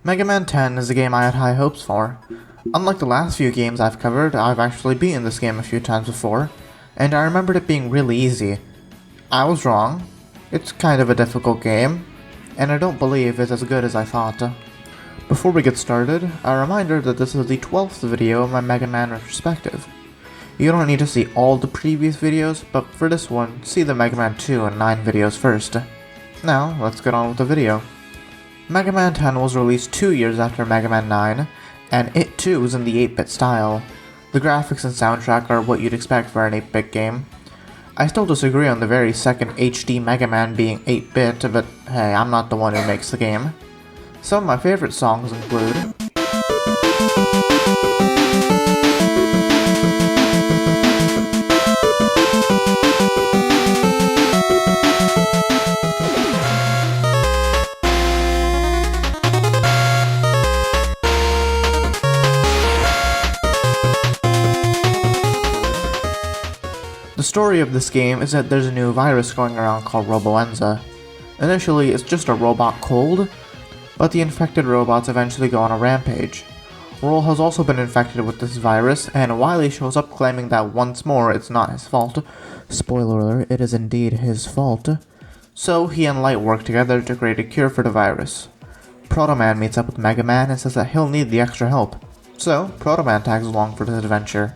Mega Man 10 is a game I had high hopes for. Unlike the last few games I've covered, I've actually beaten this game a few times before, and I remembered it being really easy. I was wrong. It's kind of a difficult game, and I don't believe it's as good as I thought. Before we get started, a reminder that this is the 12th video of my Mega Man retrospective. You don't need to see all the previous videos, but for this one, see the Mega Man 2 and 9 videos first. Now, let's get on with the video. Mega Man 10 was released 2 years after Mega Man 9, and it too is in the 8-bit style. The graphics and soundtrack are what you'd expect for an 8-bit game. I still disagree on the very second HD Mega Man being 8-bit, but hey, I'm not the one who makes the game. Some of my favorite songs include The story of this game is that there's a new virus going around called Roboenza. Initially, it's just a robot cold, but the infected robots eventually go on a rampage. Roll has also been infected with this virus, and Wily shows up claiming that once more it's not his fault. Spoiler alert, it is indeed his fault. So he and Light work together to create a cure for the virus. Proto Man meets up with Mega Man and says that he'll need the extra help. So, Proto Man tags along for this adventure.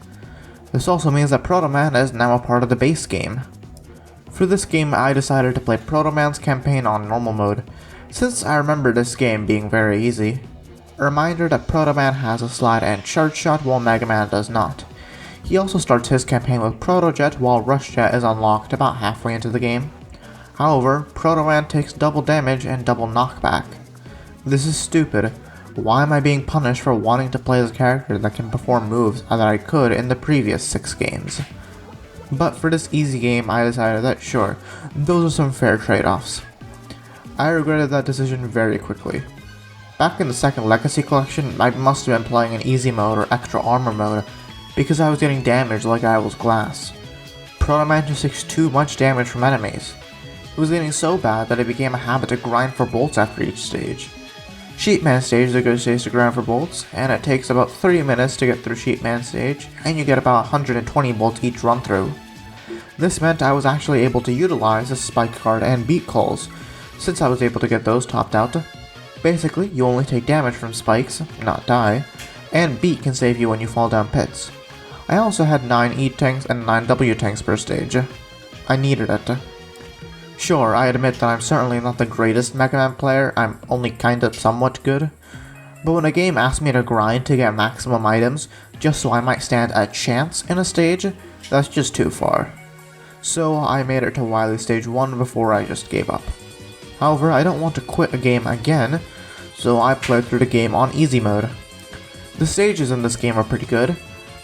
This also means that Proto Man is now a part of the base game. For this game, I decided to play Proto Man's campaign on normal mode, since I remember this game being very easy. A reminder that Proto Man has a slide and charge shot while Mega Man does not. He also starts his campaign with Proto Jet while Rush Jet is unlocked about halfway into the game. However, Proto Man takes double damage and double knockback. This is stupid. Why am I being punished for wanting to play as a character that can perform moves that I could in the previous 6 games? But for this easy game, I decided that sure, those are some fair trade-offs. I regretted that decision very quickly. Back in the second Legacy collection, I must have been playing in easy mode or extra armor mode, because I was getting damaged like I was glass. Proto Man just takes too much damage from enemies. It was getting so bad that it became a habit to grind for bolts after each stage. Sheepman stage is a good stage to grind for bolts, and it takes about 30 minutes to get through Sheepman stage, and you get about 120 bolts each run through. This meant I was actually able to utilize the spike card and beat calls, since I was able to get those topped out. Basically, you only take damage from spikes, not die, and beat can save you when you fall down pits. I also had 9 E tanks and 9 W tanks per stage. I needed it. Sure, I admit that I'm certainly not the greatest Mega Man player, I'm only kinda somewhat good. But when a game asks me to grind to get maximum items, just so I might stand a chance in a stage, that's just too far. So I made it to Wily Stage 1 before I just gave up. However, I don't want to quit a game again, so I played through the game on easy mode. The stages in this game are pretty good.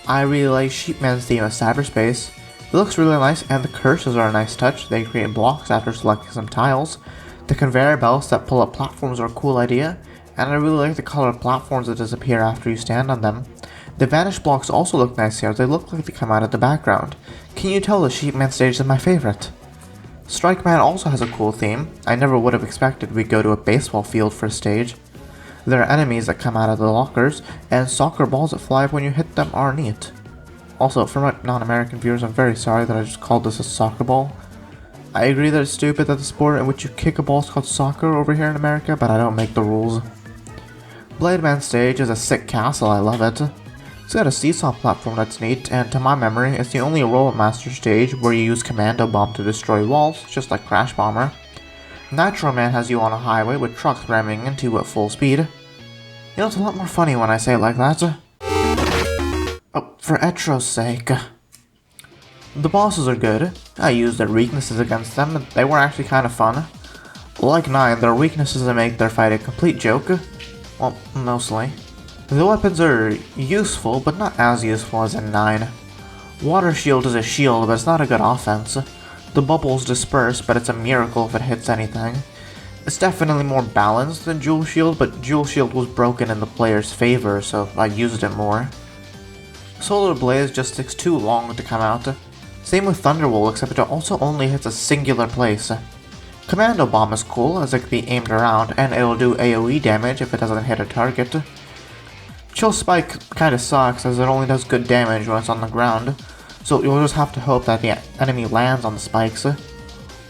I really like Sheepman's theme of cyberspace. It looks really nice, and the curses are a nice touch. They create blocks after selecting some tiles. The conveyor belts that pull up platforms are a cool idea, and I really like the color of platforms that disappear after you stand on them. The vanish blocks also look nice here, they look like they come out of the background. Can you tell the Sheepman stage is my favorite? Strike Man also has a cool theme. I never would have expected we'd go to a baseball field for a stage. There are enemies that come out of the lockers, and soccer balls that fly up when you hit them are neat. Also, for my non-American viewers, I'm very sorry that I just called this a soccer ball. I agree that it's stupid that the sport in which you kick a ball is called soccer over here in America, but I don't make the rules. Blade Man stage is a sick castle, I love it. It's got a seesaw platform that's neat, and to my memory, it's the only Robot Master stage where you use Commando Bomb to destroy walls, just like Crash Bomber. Nitro Man has you on a highway with trucks ramming into you at full speed. You know, it's a lot more funny when I say it like that. Oh, for Etro's sake. The bosses are good. I used their weaknesses against them, and they were actually kind of fun. Like 9, their weaknesses make their fight a complete joke. Well, mostly. The weapons are useful, but not as useful as in 9. Water Shield is a shield, but it's not a good offense. The bubbles disperse, but it's a miracle if it hits anything. It's definitely more balanced than Jewel Shield, but Jewel Shield was broken in the player's favor, so I used it more. Solar Blaze just takes too long to come out. Same with Thunderwall, except it also only hits a singular place. Commando Bomb is cool as it can be aimed around and it'll do AoE damage if it doesn't hit a target. Chill Spike kinda sucks as it only does good damage when it's on the ground, so you'll just have to hope that the enemy lands on the spikes.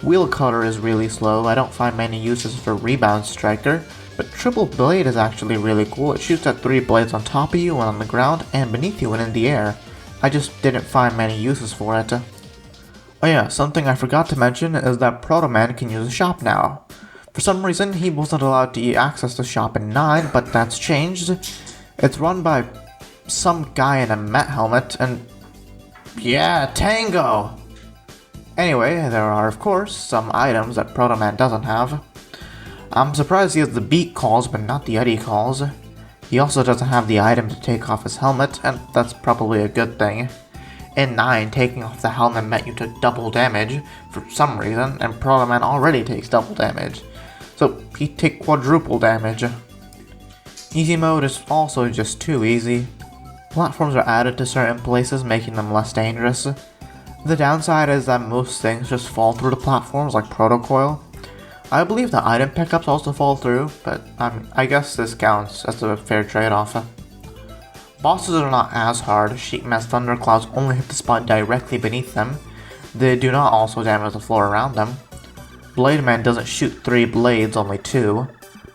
Wheel Cutter is really slow. I don't find many uses for Rebound Striker, but Triple Blade is actually really cool. It shoots at 3 blades on top of you, one on the ground, and beneath you and in the air. I just didn't find many uses for it. Oh yeah, something I forgot to mention is that Proto Man can use a shop now. For some reason, he wasn't allowed to access the shop in 9, but that's changed. It's run by some guy in a Met helmet, and yeah, Tango! Anyway, there are of course some items that Proto Man doesn't have. I'm surprised he has the beat calls but not the Eddie calls. He also doesn't have the item to take off his helmet, and that's probably a good thing. In 9, taking off the helmet meant you took double damage for some reason, and Proto Man already takes double damage, so he'd take quadruple damage. Easy mode is also just too easy. Platforms are added to certain places, making them less dangerous. The downside is that most things just fall through the platforms like Protocoil. I believe the item pickups also fall through, but I guess this counts as a fair trade-off. Bosses are not as hard. Sheepman's thunderclouds only hit the spot directly beneath them. They do not also damage the floor around them. Blade Man doesn't shoot 3 blades, only 2.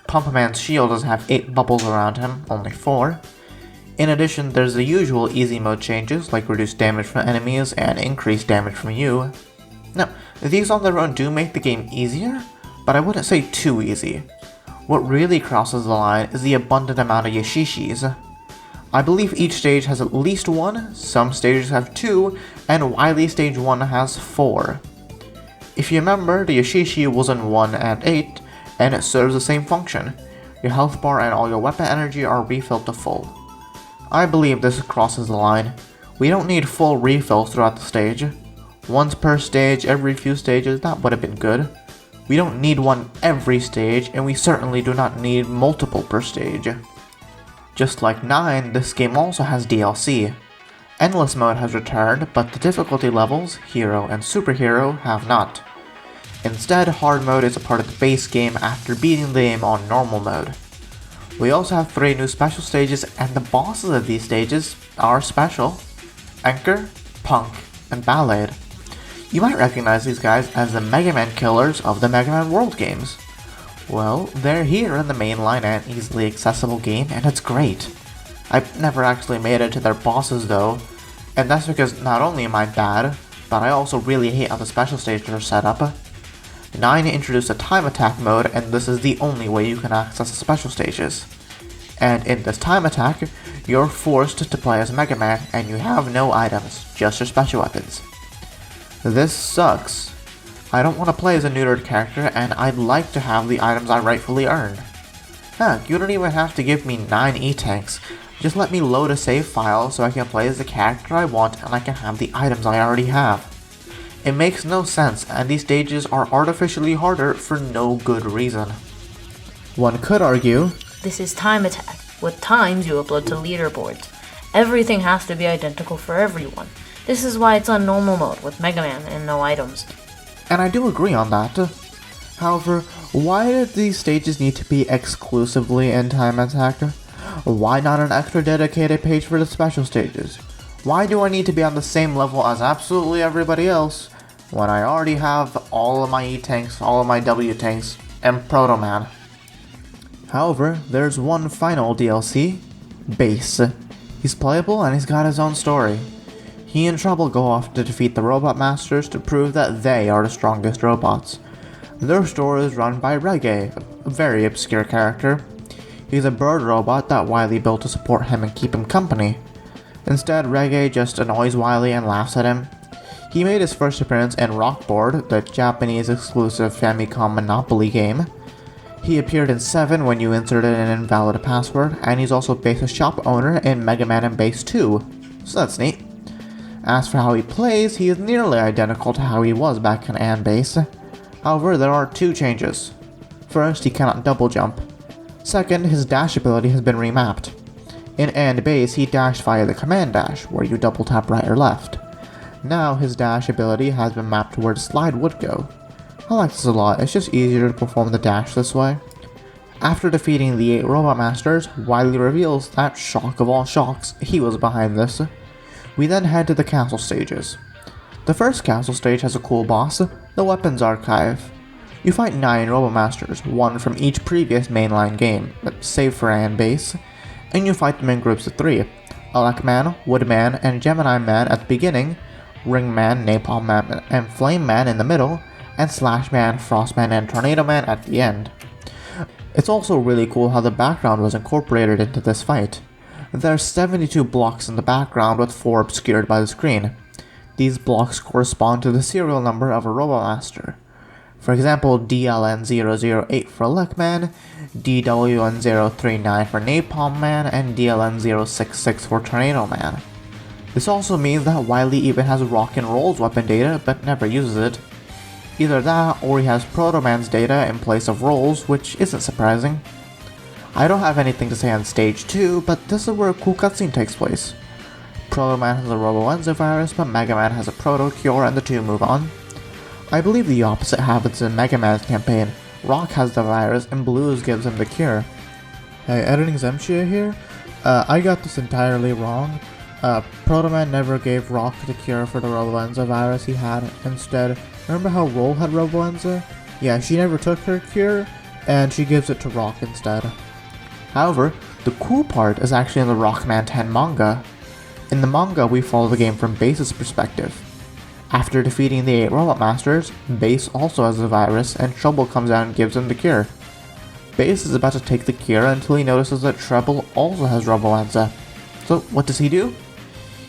Pump Man's shield doesn't have 8 bubbles around him, only 4. In addition, there's the usual easy mode changes, like reduced damage from enemies and increased damage from you. Now, these on their own do make the game easier, but I wouldn't say too easy. What really crosses the line is the abundant amount of Yashishis. I believe each stage has at least 1, some stages have 2, and Wily Stage 1 has 4. If you remember, the Yashishi was in 1 and 8, and it serves the same function. Your health bar and all your weapon energy are refilled to full. I believe this crosses the line. We don't need full refills throughout the stage. Once per stage, every few stages, that would have been good. We don't need one every stage, and we certainly do not need multiple per stage. Just like 9, this game also has DLC. Endless Mode has returned, but the difficulty levels, Hero and Superhero, have not. Instead, Hard Mode is a part of the base game after beating the game on Normal Mode. We also have 3 new special stages, and the bosses of these stages are special. Anchor, Punk, and Ballade. You might recognize these guys as the Mega Man killers of the Mega Man World games. Well, they're here in the mainline and easily accessible game, and it's great. I've never actually made it to their bosses though, and that's because not only am I bad, but I also really hate how the special stages are set up. 9 introduced a time attack mode, and this is the only way you can access the special stages. And in this time attack, you're forced to play as Mega Man, and you have no items, just your special weapons. This sucks. I don't want to play as a neutered character, and I'd like to have the items I rightfully earned. Heck, you don't even have to give me 9 E-Tanks. Just let me load a save file so I can play as the character I want and I can have the items I already have. It makes no sense, and these stages are artificially harder for no good reason. One could argue, this is time attack. With times you upload to leaderboards. Everything has to be identical for everyone. This is why it's on normal mode with Mega Man and no items. And I do agree on that. However, why did these stages need to be exclusively in time attack? Why not an extra dedicated page for the special stages? Why do I need to be on the same level as absolutely everybody else when I already have all of my E-Tanks, all of my W-Tanks, and Proto Man? However, there's one final DLC, Base. He's playable and he's got his own story. He and Trouble go off to defeat the Robot Masters to prove that they are the strongest robots. Their story is run by Reggae, a very obscure character. He's a bird robot that Wily built to support him and keep him company. Instead, Reggae just annoys Wily and laughs at him. He made his first appearance in Rockboard, the Japanese exclusive Famicom Monopoly game. He appeared in 7 when you inserted an invalid password, and he's also Base's shop owner in Mega Man and Base 2, so that's neat. As for how he plays, he is nearly identical to how he was back in And Base. However, there are 2 changes. First, he cannot double jump. Second, his dash ability has been remapped. In And Base, he dashed via the command dash, where you double tap right or left. Now his dash ability has been mapped to where slide would go. I like this a lot, it's just easier to perform the dash this way. After defeating the 8 Robot Masters, Wily reveals that, shock of all shocks, he was behind this. We then head to the castle stages. The first castle stage has a cool boss, the Weapons Archive. You fight 9 Robot Masters, 1 from each previous mainline game, save for A and Base, and you fight them in groups of 3, Elecman, Woodman, and Gemini Man at the beginning, Ringman, Napalm Man, and Flame Man in the middle, and Slash Man, Frost Man, and Tornado Man at the end. It's also really cool how the background was incorporated into this fight. There are 72 blocks in the background with 4 obscured by the screen. These blocks correspond to the serial number of a Robomaster. For example, DLN008 for Elecman, DWN039 for Napalm Man, and DLN066 for Tornado Man. This also means that Wily even has Rock and Roll's weapon data, but never uses it. Either that, or he has Proto Man's data in place of Roll's, which isn't surprising. I don't have anything to say on Stage 2, but this is where a cool cutscene takes place. Proto Man has a Roboenza virus, but Mega Man has a Proto Cure, and the two move on. I believe the opposite happens in Mega Man's campaign. Rock has the virus, and Blues gives him the cure. Hey, editing Zemshia here. I got this entirely wrong. Proto Man never gave Rock the cure for the Roboenza virus he had. Instead, remember how Roll had Roboenza? Yeah, she never took her cure, and she gives it to Rock instead. However, the cool part is actually in the Rockman 10 manga. In the manga, we follow the game from Base's perspective. After defeating the 8 Robot Masters, Base also has the virus, and Trouble comes out and gives him the cure. Base is about to take the cure until he notices that Treble also has Roboenza. So what does he do?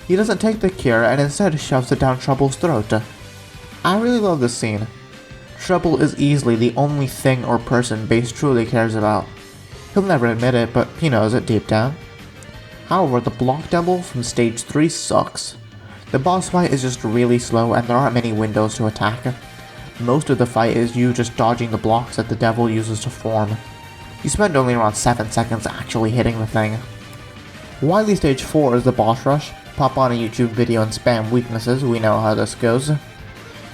He doesn't take the cure and instead shoves it down Trouble's throat. I really love this scene. Trouble is easily the only thing or person Base truly cares about. He'll never admit it, but he knows it deep down. However, the block double from stage 3 sucks. The boss fight is just really slow and there aren't many windows to attack. Most of the fight is you just dodging the blocks that the devil uses to form. You spend only around 7 seconds actually hitting the thing. Wily Stage 4 is the boss rush. Pop on a YouTube video and spam weaknesses, we know how this goes.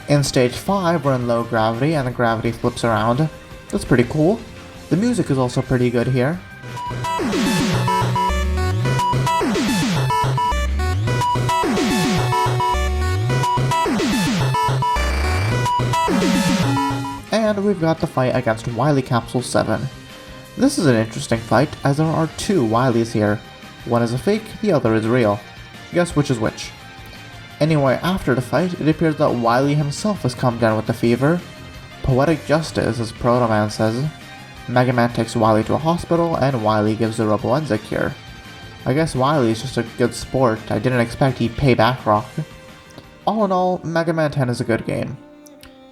In Stage 5 we're in low gravity and the gravity flips around. That's pretty cool. The music is also pretty good here. And we've got the fight against Wily Capsule 7. This is an interesting fight as there are 2 Wilys here. One is a fake, the other is real. Guess which is which. Anyway, after the fight, it appears that Wily himself has come down with the fever. Poetic justice, as Proto Man says. Mega Man takes Wily to a hospital, and Wily gives the Roboenza cure. I guess Wily's just a good sport, I didn't expect he'd pay back Rock. All in all, Mega Man 10 is a good game.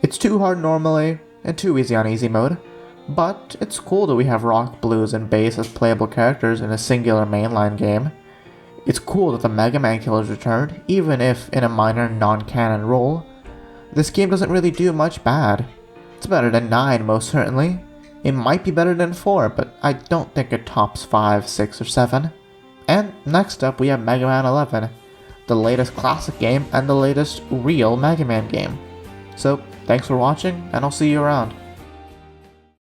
It's too hard normally, and too easy on easy mode, but it's cool that we have Rock, Blues, and Bass as playable characters in a singular mainline game. It's cool that the Mega Man killers returned, even if in a minor non-canon role. This game doesn't really do much bad. It's better than 9 most certainly. It might be better than 4, but I don't think it tops 5, 6, or 7. And next up we have Mega Man 11, the latest classic game and the latest real Mega Man game. So, thanks for watching, and I'll see you around.